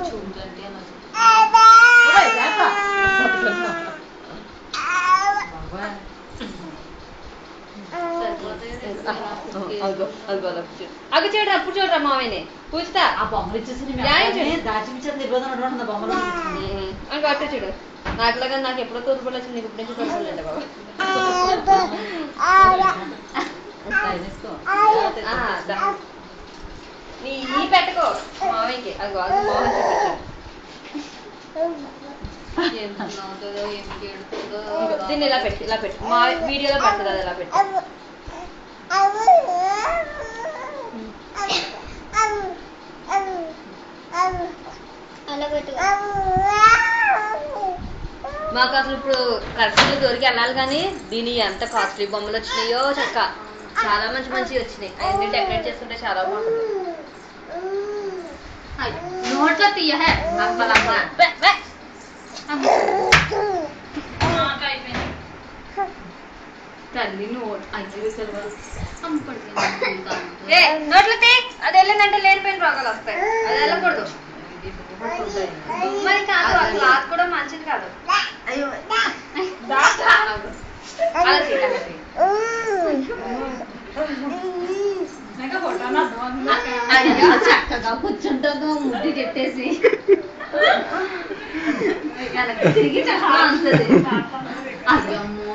చూడండి అవి చూడరా అప్పుడు చూడరా మామయ్యని పూజితా ఆ బొమ్మలు ఇచ్చేసి దాచిపించేది ఇబ్బంది ఉంటుంది బొమ్మలు అని అట్టు చూడు నాకులాగా నాకు ఎప్పుడో తోడుపడి వచ్చింది ఇప్పుడు నుంచి తోడుపడలేండి బాబా నీ పెట్టుకో మామయ్యకి అది అది మోహన్ చూపించాడు దీన్ని ఇలా పెట్టు మా వీడియోలో పెడుతుంది అది ఇలా పెట్టు మాకు అసలు ఇప్పుడు ఖర్చులు దొరికి వెళ్ళాలి కానీ దీని ఎంత కాస్ట్లీ బొమ్మలు వచ్చినాయో చక్క చాలా మంచి మంచి వచ్చినాయి అవన్నీ డెకరేట్ చేసుకుంటే చాలా బాగుంటుంది నోట్లో తీయ తల్లి నోట్ నోట్లో తీ అది వెళ్ళిందంటే లేనిపోయిన రోగాలు వస్తాయి అది వెళ్ళకూడదు మరి కాదు ఆ క్లాత్ కూడా మంచిది కాదు అలా చక్కగా కూర్చుంటుందో ముద్దు చెప్పేసి తిరిగి చక్కగా అంతది అయ్యమ్మో